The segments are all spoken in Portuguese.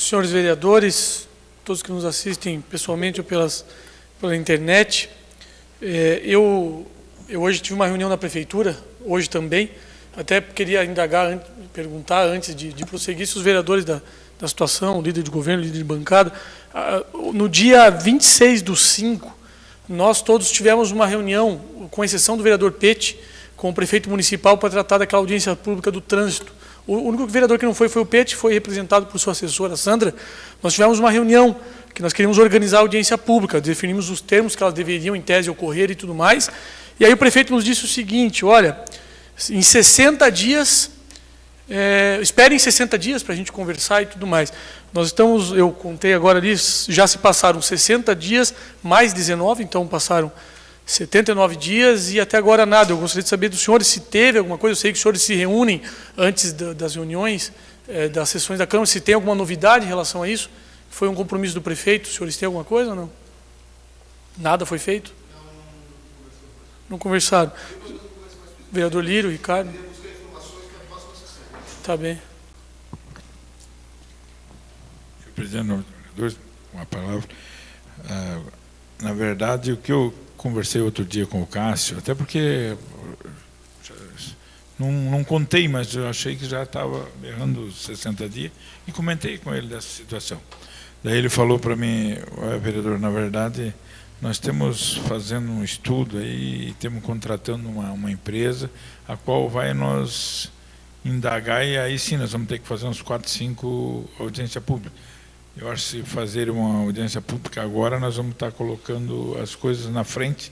senhores vereadores, todos que nos assistem pessoalmente ou pela internet, eu hoje tive uma reunião na prefeitura, hoje também, até queria indagar, perguntar antes de prosseguir se os vereadores da situação, líder de governo, líder de bancada, no dia 26/5, nós todos tivemos uma reunião, com exceção do vereador Pete, com o prefeito municipal para tratar daquela audiência pública do trânsito. O único vereador que não foi o Pete, foi representado por sua assessora, Sandra. Nós tivemos uma reunião que nós queríamos organizar a audiência pública, definimos os termos que elas deveriam, em tese, ocorrer e tudo mais. E aí o prefeito nos disse o seguinte: olha, em 60 dias, esperem 60 dias para a gente conversar e tudo mais. Nós estamos, eu contei agora ali, já se passaram 60 dias, mais 19, então passaram 79 dias e até agora nada. Eu gostaria de saber dos senhores se teve alguma coisa. Eu sei que os senhores se reúnem antes das reuniões, das sessões da Câmara, se tem alguma novidade em relação a isso. Foi um compromisso do prefeito, os senhores têm alguma coisa ou não? Nada foi feito? Não conversaram. Vereador Lírio, Ricardo. Está bem. Senhor presidente, vereadores, uma palavra. Na verdade, o que eu conversei outro dia com o Cássio, até porque não contei, mas eu achei que já estava errando os 60 dias, e comentei com ele dessa situação. Daí ele falou para mim: vereador, na verdade, nós temos fazendo um estudo aí, e temos contratando uma empresa, a qual vai nos indagar, e aí sim nós vamos ter que fazer uns 4, 5 audiências públicas. Eu acho que se fazer uma audiência pública agora, nós vamos estar colocando as coisas na frente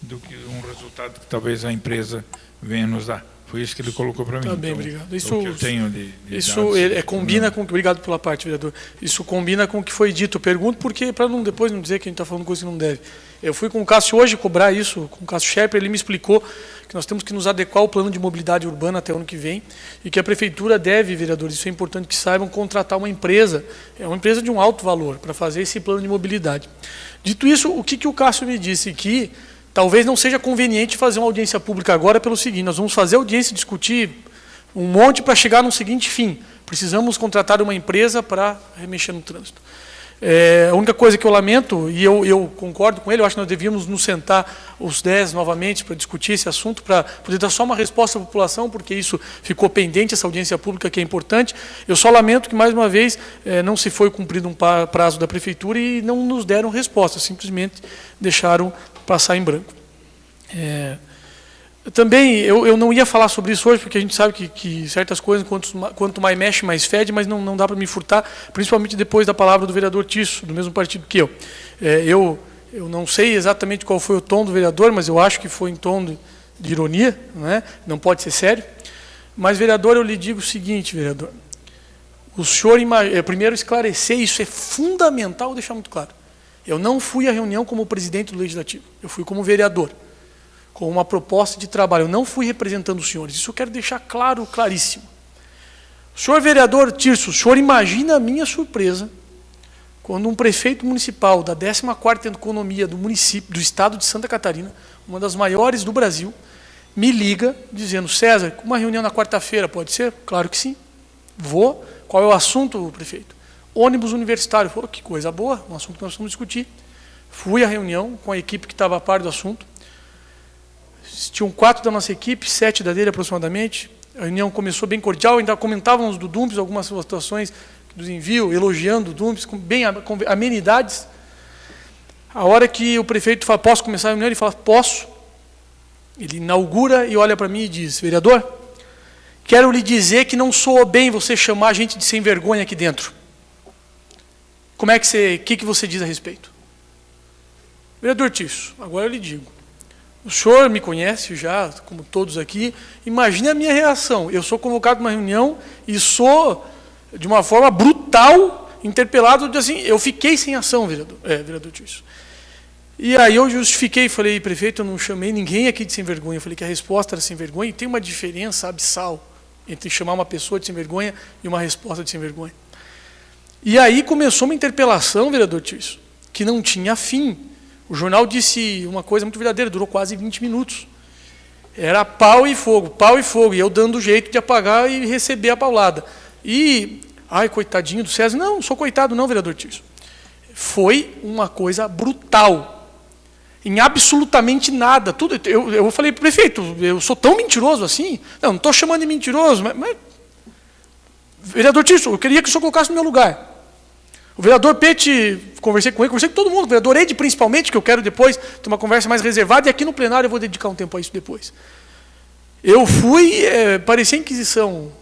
do que um resultado que talvez a empresa venha nos dar. Foi isso que ele colocou para mim. Tá bem, então, obrigado. Isso que eu tenho isso dados, combina com... Obrigado pela parte, vereador. Isso combina com o que foi dito. Eu pergunto porque, para depois não dizer que a gente está falando coisa que não deve. Eu fui com o Cássio hoje cobrar isso, com o Cássio Scherper, ele me explicou que nós temos que nos adequar ao plano de mobilidade urbana até o ano que vem e que a prefeitura deve, vereadores, isso é importante que saibam, contratar uma empresa, uma empresa de um alto valor, para fazer esse plano de mobilidade. Dito isso, o que o Cássio me disse? Que talvez não seja conveniente fazer uma audiência pública agora pelo seguinte: nós vamos fazer audiência, discutir um monte para chegar no seguinte fim: precisamos contratar uma empresa para remexer no trânsito. A única coisa que eu lamento, e eu concordo com ele, eu acho que nós devíamos nos sentar os 10 novamente para discutir esse assunto, para poder dar só uma resposta à população, porque isso ficou pendente, essa audiência pública que é importante. Eu só lamento que, mais uma vez, não se foi cumprido um prazo da prefeitura e não nos deram resposta, simplesmente deixaram passar em branco. Também, eu não ia falar sobre isso hoje, porque a gente sabe que certas coisas, quanto mais mexe, mais fede, mas não dá para me furtar, principalmente depois da palavra do vereador Tisso, do mesmo partido que eu. Eu não sei exatamente qual foi o tom do vereador, mas eu acho que foi em tom de ironia, não pode ser sério. Mas, vereador, eu lhe digo o seguinte, vereador: o senhor, primeiro, esclarecer, isso é fundamental, deixar muito claro. Eu não fui à reunião como presidente do Legislativo, eu fui como vereador, com uma proposta de trabalho. Eu não fui representando os senhores. Isso eu quero deixar claro, claríssimo. O senhor vereador Tirso, o senhor imagina a minha surpresa quando um prefeito municipal da 14ª economia do município, do estado de Santa Catarina, uma das maiores do Brasil, me liga dizendo: César, uma reunião na quarta-feira, pode ser? Claro que sim. Vou. Qual é o assunto, prefeito? Ônibus universitário. Falou: que coisa boa, um assunto que nós vamos discutir. Fui à reunião com a equipe que estava a par do assunto. Tinham 4 da nossa equipe, 7 da dele aproximadamente. A reunião começou bem cordial, ainda comentávamos do Dumps, algumas situações dos envios, elogiando o Dumps, com amenidades. A hora que o prefeito fala: posso começar a reunião? Ele fala: posso. Ele inaugura e olha para mim e diz: vereador, quero lhe dizer que não soou bem você chamar a gente de sem vergonha aqui dentro. Como é que você diz a respeito? Vereador Tisso, agora eu lhe digo. O senhor me conhece já, como todos aqui. Imagine a minha reação. Eu sou convocado para uma reunião e sou, de uma forma brutal, interpelado. Assim, eu fiquei sem ação, vereador Tisso. E aí eu justifiquei e falei: prefeito, eu não chamei ninguém aqui de sem vergonha. Eu falei que a resposta era sem vergonha, e tem uma diferença abissal entre chamar uma pessoa de sem vergonha e uma resposta de sem vergonha. E aí começou uma interpelação, vereador Tisso, que não tinha fim. O jornal disse uma coisa muito verdadeira, durou quase 20 minutos. Era pau e fogo, e eu dando jeito de apagar e receber a paulada. E ai, coitadinho do César. Não sou coitado não, vereador Tirso. Foi uma coisa brutal. Em absolutamente nada. Tudo, eu falei, prefeito, eu sou tão mentiroso assim? Não estou chamando de mentiroso, mas vereador Tirso, eu queria que o senhor colocasse no meu lugar. O vereador Pete, conversei com ele, conversei com todo mundo, o vereador Ede principalmente, que eu quero depois ter uma conversa mais reservada, e aqui no plenário eu vou dedicar um tempo a isso depois. Eu fui, parecia Inquisição,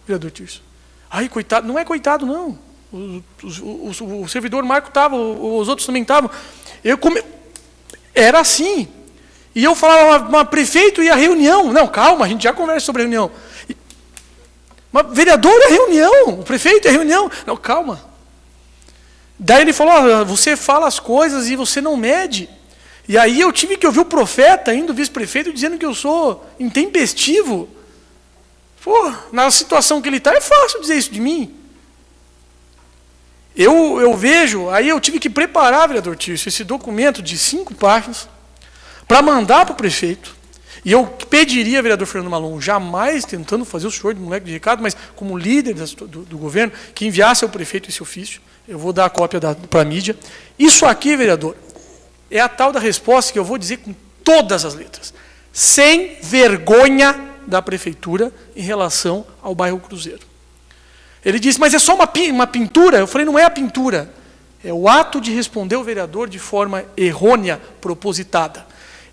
vereador Tirso. Ai, coitado, não é coitado não. O servidor Marco estava, os outros também estavam. Era assim. E eu falava, mas prefeito e a reunião? Não, calma, a gente já conversa sobre a reunião. Mas vereador é reunião, o prefeito é reunião. Não, calma. Daí ele falou, você fala as coisas e você não mede. E aí eu tive que ouvir o profeta, ainda o vice-prefeito, dizendo que eu sou intempestivo. Pô, na situação que ele está, é fácil dizer isso de mim. Eu vejo, aí eu tive que preparar, vereador Tirso, esse documento de 5 páginas, para mandar para o prefeito. E eu pediria, vereador Fernando Malon, jamais tentando fazer o senhor de moleque de recado, mas como líder do governo, que enviasse ao prefeito esse ofício. Eu vou dar a cópia para a mídia. Isso aqui, vereador, é a tal da resposta que eu vou dizer com todas as letras. Sem vergonha da prefeitura em relação ao bairro Cruzeiro. Ele disse, mas é só uma pintura? Eu falei, não é a pintura. É o ato de responder o vereador de forma errônea, propositada.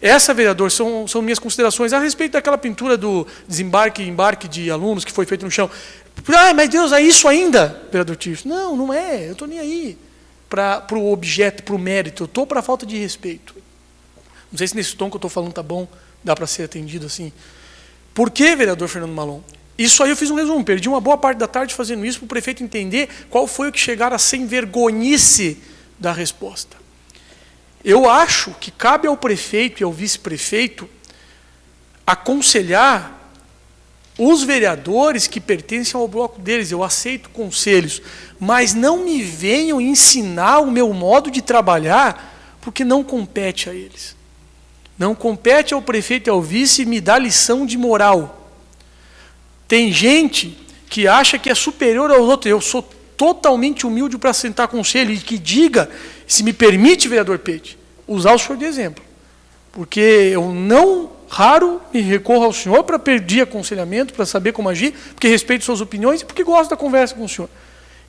Essa, vereador, são minhas considerações a respeito daquela pintura do desembarque e embarque de alunos que foi feito no chão. Ah, mas Deus, é isso ainda, vereador Tirso? Não, não é. Eu estou nem aí para o objeto, para o mérito. Eu estou para a falta de respeito. Não sei se nesse tom que eu estou falando está bom, dá para ser atendido assim. Por que, vereador Fernando Malon? Isso aí eu fiz um resumo, perdi uma boa parte da tarde fazendo isso para o prefeito entender qual foi o que chegar a sem vergonhice da resposta. Eu acho que cabe ao prefeito e ao vice-prefeito aconselhar os vereadores que pertencem ao bloco deles. Eu aceito conselhos, mas não me venham ensinar o meu modo de trabalhar, porque não compete a eles. Não compete ao prefeito e ao vice me dar lição de moral. Tem gente que acha que é superior aos outros. Eu sou totalmente humilde para sentar conselho e que diga, se me permite, vereador Pete, usar o senhor de exemplo. Porque eu não raro me recorro ao senhor para pedir aconselhamento, para saber como agir, porque respeito suas opiniões e porque gosto da conversa com o senhor.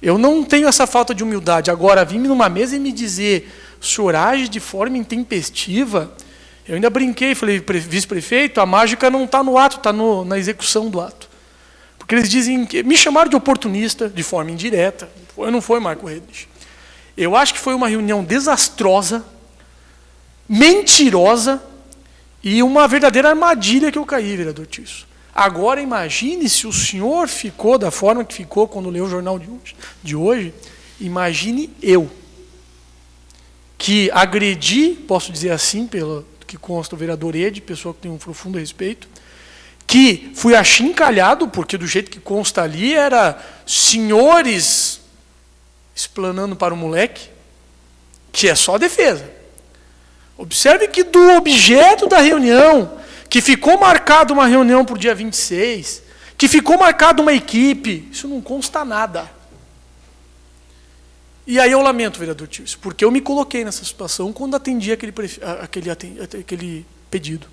Eu não tenho essa falta de humildade. Agora, vir numa mesa e me dizer, o senhor age de forma intempestiva, eu ainda brinquei, falei, vice-prefeito, a mágica não está no ato, está na execução do ato. Porque eles dizem, me chamaram de oportunista, de forma indireta. Não foi, Marco Redlich. Eu acho que foi uma reunião desastrosa, mentirosa e uma verdadeira armadilha que eu caí, vereador Tirso. Agora imagine se o senhor ficou da forma que ficou quando leu o jornal de hoje, imagine eu, que agredi, posso dizer assim, pelo que consta o vereador Ede, pessoa que tem um profundo respeito, que fui achincalhado, porque do jeito que consta ali era senhores explanando para o moleque, que é só defesa. Observe que do objeto da reunião, que ficou marcado uma reunião para o dia 26, que ficou marcado uma equipe, isso não consta nada. E aí eu lamento, vereador Tirso, porque eu me coloquei nessa situação quando atendi aquele pedido.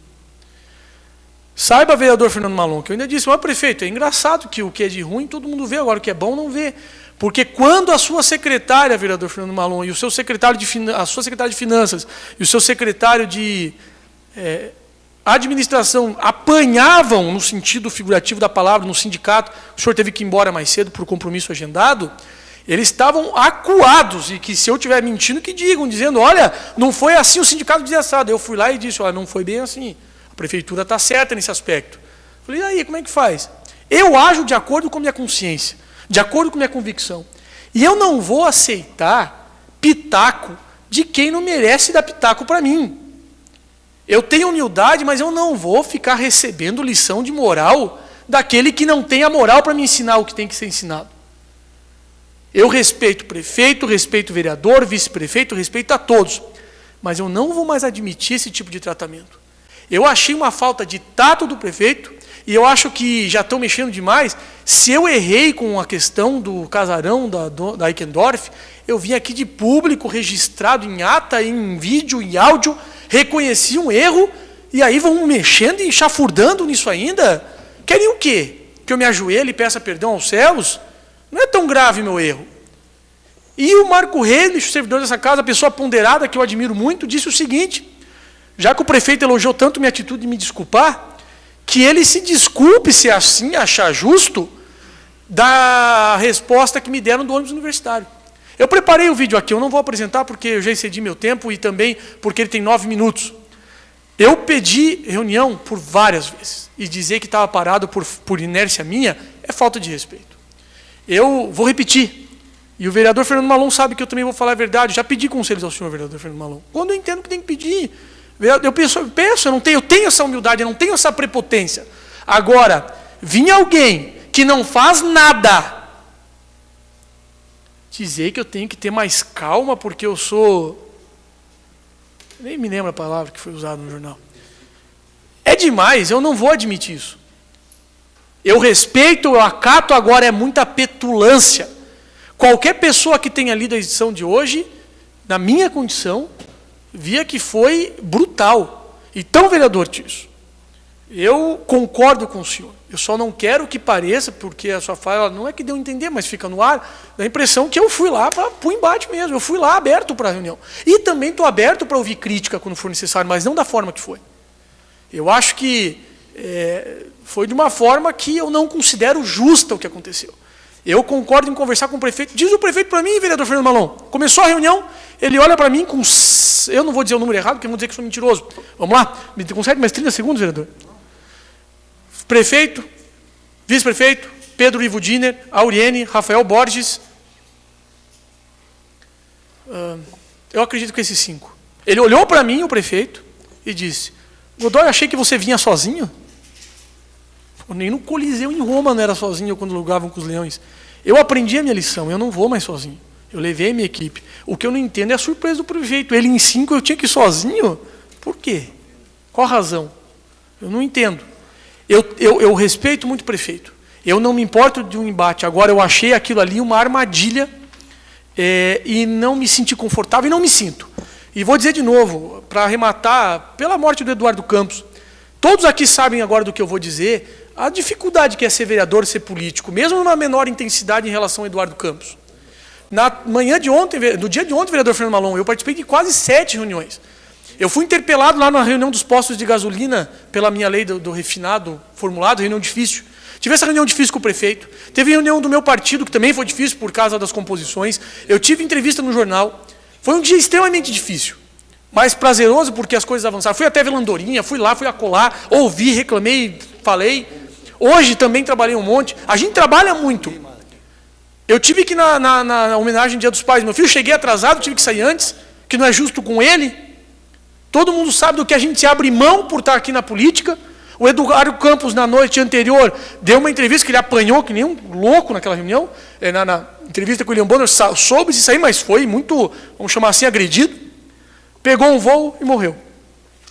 Saiba, vereador Fernando Malon, que eu ainda disse, mas prefeito, é engraçado que o que é de ruim todo mundo vê, agora o que é bom não vê. Porque quando a sua secretária, vereador Fernando Malon, e o seu secretário a sua secretária de Finanças e o seu secretário de Administração apanhavam, no sentido figurativo da palavra, no sindicato, o senhor teve que ir embora mais cedo por compromisso agendado, eles estavam acuados, e que se eu estiver mentindo, que digam, dizendo, olha, não foi assim, o sindicato dizia assado. Eu fui lá e disse, olha, não foi bem assim. A prefeitura está certa nesse aspecto. Falei, e aí, como é que faz? Eu ajo de acordo com a minha consciência, de acordo com a minha convicção. E eu não vou aceitar pitaco de quem não merece dar pitaco para mim. Eu tenho humildade, mas eu não vou ficar recebendo lição de moral daquele que não tem a moral para me ensinar o que tem que ser ensinado. Eu respeito o prefeito, respeito o vereador, vice-prefeito, respeito a todos. Mas eu não vou mais admitir esse tipo de tratamento. Eu achei uma falta de tato do prefeito e eu acho que já estão mexendo demais. Se eu errei com a questão do casarão da Eckendorff, eu vim aqui de público, registrado em ata, em vídeo, em áudio, reconheci um erro, e aí vão mexendo e chafurdando nisso ainda? Querem o quê? Que eu me ajoelhe e peça perdão aos céus? Não é tão grave meu erro. E o Marco Reis, o servidor dessa casa, pessoa ponderada, que eu admiro muito, disse o seguinte, já que o prefeito elogiou tanto minha atitude de me desculpar, que ele se desculpe, se assim achar justo, da resposta que me deram do ônibus universitário. Eu preparei o vídeo aqui, eu não vou apresentar porque eu já excedi meu tempo e também porque ele tem 9 minutos. Eu pedi reunião por várias vezes, e dizer que estava parado por inércia minha é falta de respeito. Eu vou repetir, e o vereador Fernando Malon sabe que eu também vou falar a verdade, já pedi conselhos ao senhor vereador Fernando Malon. Quando eu entendo que tem que pedir, eu penso, eu tenho essa humildade, eu não tenho essa prepotência. Agora, vinha alguém que não faz nada, dizer que eu tenho que ter mais calma porque eu sou... Nem me lembro a palavra que foi usada no jornal. É demais, eu não vou admitir isso. Eu respeito, eu acato, agora é muita petulância. Qualquer pessoa que tenha lido a edição de hoje, na minha condição, via que foi brutal. Então, vereador Tirso, eu concordo com o senhor. Eu só não quero que pareça, porque a sua fala não é que deu a entender, mas fica no ar, dá a impressão que eu fui lá para o embate mesmo. Eu fui lá aberto para a reunião. E também estou aberto para ouvir crítica quando for necessário, mas não da forma que foi. Eu acho que foi de uma forma que eu não considero justa o que aconteceu. Eu concordo em conversar com o prefeito. Diz o prefeito para mim, vereador Fernando Malon, começou a reunião, ele olha para mim com... Eu não vou dizer o número errado, porque eu vou dizer que sou mentiroso. Vamos lá? Me concede mais 30 segundos, vereador? Prefeito, vice-prefeito, Pedro Ivo Diner, Auriene, Rafael Borges. Eu acredito que esses 5. Ele olhou para mim, o prefeito, e disse, Godoy, achei que você vinha sozinho. Nem no Coliseu em Roma não era sozinho quando lugavam com os leões. Eu aprendi a minha lição, eu não vou mais sozinho. Eu levei a minha equipe. O que eu não entendo é a surpresa do prefeito. Ele em 5, eu tinha que ir sozinho? Por quê? Qual a razão? Eu não entendo. Eu respeito muito o prefeito. Eu não me importo de um embate. Agora, eu achei aquilo ali uma armadilha e não me senti confortável e não me sinto. E vou dizer de novo, para arrematar, pela morte do Eduardo Campos, todos aqui sabem agora do que eu vou dizer, a dificuldade que é ser vereador, ser político, mesmo numa menor intensidade em relação ao Eduardo Campos. Na manhã de ontem, no dia de ontem, vereador Fernando Malon, eu participei de quase 7 reuniões. Eu fui interpelado lá na reunião dos postos de gasolina, pela minha lei do refinado formulado, reunião difícil. Tive essa reunião difícil com o prefeito. Teve reunião do meu partido, que também foi difícil por causa das composições. Eu tive entrevista no jornal. Foi um dia extremamente difícil, mas prazeroso porque as coisas avançaram. Fui até Velandorinha, fui lá, fui acolá, ouvi, reclamei, falei. Hoje também trabalhei um monte. A gente trabalha muito. Eu tive que ir na homenagem do Dia dos Pais do meu filho, cheguei atrasado, tive que sair antes, que não é justo com ele. Todo mundo sabe do que a gente se abre mão por estar aqui na política. O Eduardo Campos, na noite anterior, deu uma entrevista que ele apanhou, que nem um louco naquela reunião. Na entrevista com o William Bonner, soube se sair, mas foi muito, vamos chamar assim, agredido. Pegou um voo e morreu.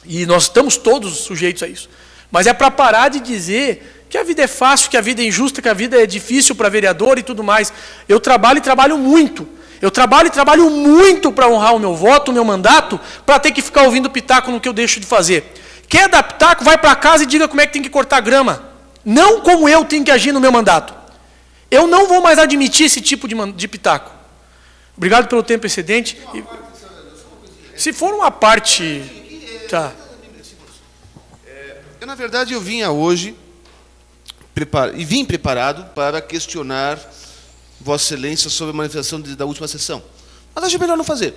E nós estamos todos sujeitos a isso. Mas é para parar de dizer que a vida é fácil, que a vida é injusta, que a vida é difícil para vereador e tudo mais. Eu trabalho e trabalho muito. Eu trabalho e trabalho muito para honrar o meu voto, o meu mandato, para ter que ficar ouvindo pitaco no que eu deixo de fazer. Quer dar pitaco, vai para casa e diga como é que tem que cortar grama. Não como eu tenho que agir no meu mandato. Eu não vou mais admitir esse tipo de pitaco. Obrigado pelo tempo excedente. Se for uma parte... Tá. Na verdade, eu vinha hoje e vim preparado para questionar Vossa Excelência sobre a manifestação da última sessão. Mas acho melhor não fazer.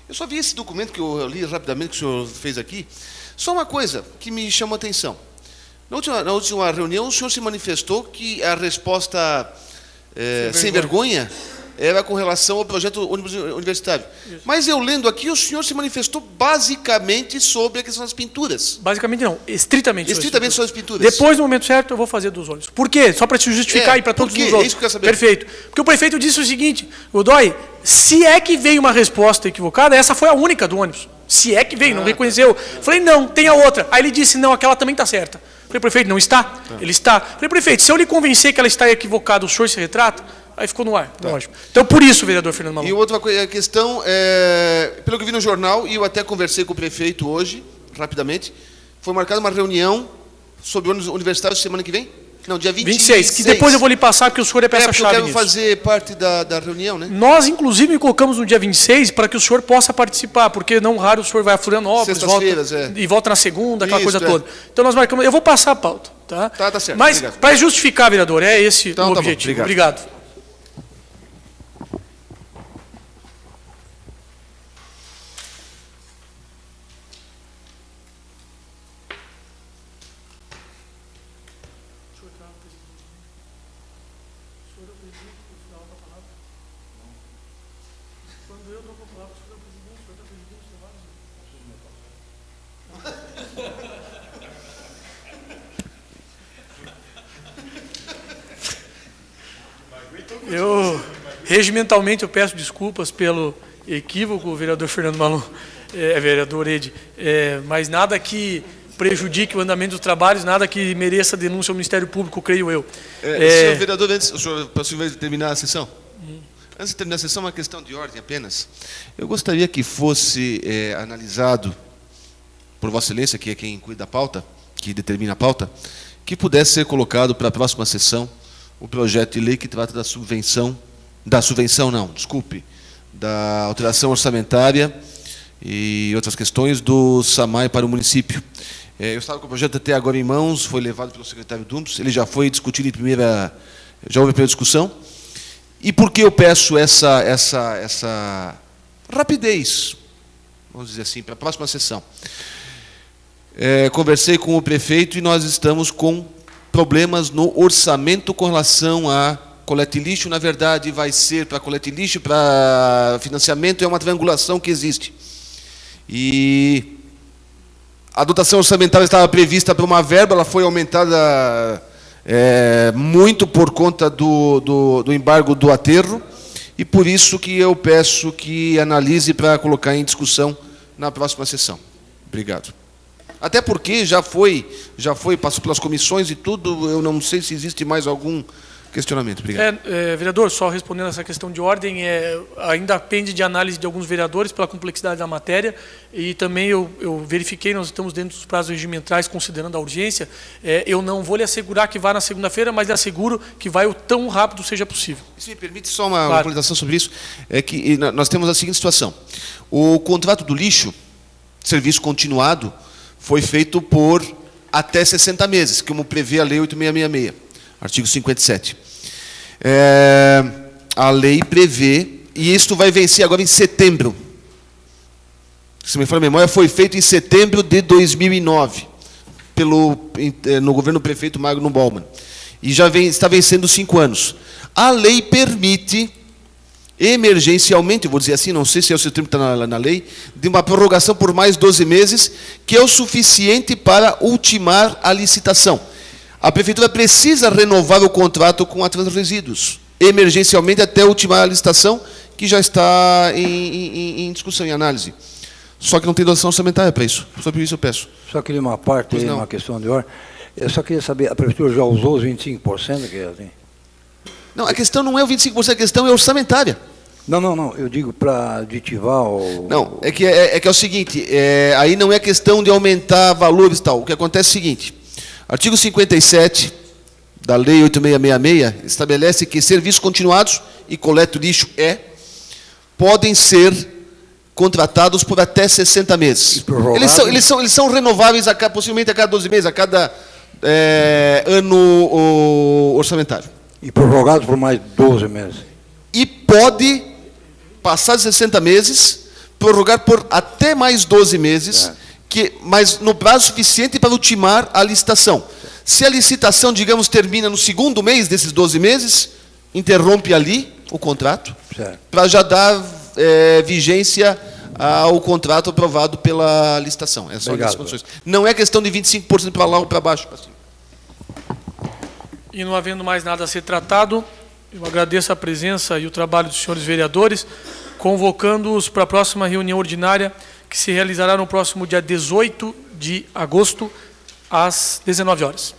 Eu só vi esse documento que eu li rapidamente, que o senhor fez aqui. Só uma coisa que me chamou a atenção. Na última reunião, o senhor se manifestou que a resposta sem vergonha era com relação ao projeto ônibus universitário. Isso. Mas eu lendo aqui, o senhor se manifestou basicamente sobre a questão das pinturas. Basicamente não, estritamente sobre as pinturas. Depois, no momento certo, eu vou fazer dos ônibus. Por quê? Só para te justificar e para todos os outros. É isso que eu quero saber. Perfeito. Porque o prefeito disse o seguinte, Godoy, se é que veio uma resposta equivocada, essa foi a única do ônibus. Se é que veio, não reconheceu. Falei, não, tem a outra. Aí ele disse, não, aquela também está certa. Falei, prefeito, não está? Ele está. Falei, prefeito, se eu lhe convencer que ela está equivocada, o senhor se retrata? Aí ficou no ar, lógico. Então, por isso, vereador Fernando Malon. E outra coisa, a questão, pelo que eu vi no jornal, e eu até conversei com o prefeito hoje, rapidamente, foi marcada uma reunião sobre ônibus universitário semana que vem? Não, dia 26, que depois eu vou lhe passar, porque o senhor é peça-chave eu quero nisso. fazer parte da reunião, né? Nós, inclusive, colocamos no dia 26 para que o senhor possa participar, porque não raro o senhor vai a Florianópolis, e volta na segunda, aquela coisa toda. Então, nós marcamos. Eu vou passar a pauta. Tá, tá certo. Mas, para justificar, vereador, é esse então, o objetivo. Obrigado. Regimentalmente, eu peço desculpas pelo equívoco, vereador Fernando Malon, vereador Edi, mas nada que prejudique o andamento dos trabalhos, nada que mereça denúncia ao Ministério Público, creio eu. Senhor vereador, o senhor vai terminar a sessão? Antes de terminar a sessão, uma questão de ordem apenas. Eu gostaria que fosse analisado por Vossa Excelência, que é quem cuida da pauta, que determina a pauta, que pudesse ser colocado para a próxima sessão o projeto de lei que trata da da alteração orçamentária e outras questões do SAMAI para o município. Eu estava com o projeto até agora em mãos, foi levado pelo secretário Dumpes, ele já foi discutido já houve a primeira discussão. E por que eu peço essa rapidez, vamos dizer assim, para a próxima sessão? Conversei com o prefeito e nós estamos com problemas no orçamento com relação a coleta de lixo. Na verdade, vai ser para coleta de lixo, para financiamento, é uma triangulação que existe. E a dotação orçamentária estava prevista para uma verba, ela foi aumentada muito por conta do embargo do aterro, e por isso que eu peço que analise para colocar em discussão na próxima sessão. Obrigado. Até porque já foi, passou pelas comissões e tudo, eu não sei se existe mais algum questionamento. Obrigado. Vereador, só respondendo essa questão de ordem, ainda pende de análise de alguns vereadores pela complexidade da matéria, e também eu verifiquei, nós estamos dentro dos prazos regimentais, considerando a urgência. Eu não vou lhe assegurar que vá na segunda-feira, mas lhe asseguro que vai o tão rápido seja possível. Se me permite só uma atualização sobre isso, é que nós temos a seguinte situação. O contrato do lixo, serviço continuado, foi feito por até 60 meses, como prevê a Lei 8666, artigo 57. A lei prevê, e isto vai vencer agora em setembro. Se me for a memória, foi feito em setembro de 2009, no governo do prefeito Magno Bauman. E já está vencendo 5 anos. A lei permite, emergencialmente, vou dizer assim, não sei se é o seu termo que está na lei, de uma prorrogação por mais 12 meses, que é o suficiente para ultimar a licitação. A prefeitura precisa renovar o contrato com a Transresíduos, emergencialmente até ultimar a licitação, que já está em discussão, em análise. Só que não tem dotação orçamentária para isso. Sobre isso eu peço. Só queria uma parte, uma questão de ordem. Eu só queria saber, a prefeitura já usou os 25% que ela tem? Não, a questão não é o 25%, a questão é orçamentária. Não, eu digo para aditivar ou... Não, é que é o seguinte, aí não é questão de aumentar valores e tal. O que acontece é o seguinte, artigo 57 da Lei 8666 estabelece que serviços continuados e coleta de lixo podem ser contratados por até 60 meses. Eles são renováveis possivelmente a cada 12 meses, a cada ano orçamentário. E prorrogados por mais 12 meses. E pode, passar de 60 meses, prorrogar por até mais 12 meses, mas no prazo suficiente para ultimar a licitação. Se a licitação, digamos, termina no segundo mês desses 12 meses, interrompe ali o contrato, para já dar vigência ao contrato aprovado pela licitação. É só as condições. Não é questão de 25% para lá ou para baixo. E não havendo mais nada a ser tratado, eu agradeço a presença e o trabalho dos senhores vereadores, convocando-os para a próxima reunião ordinária, que se realizará no próximo dia 18 de agosto, às 19 horas.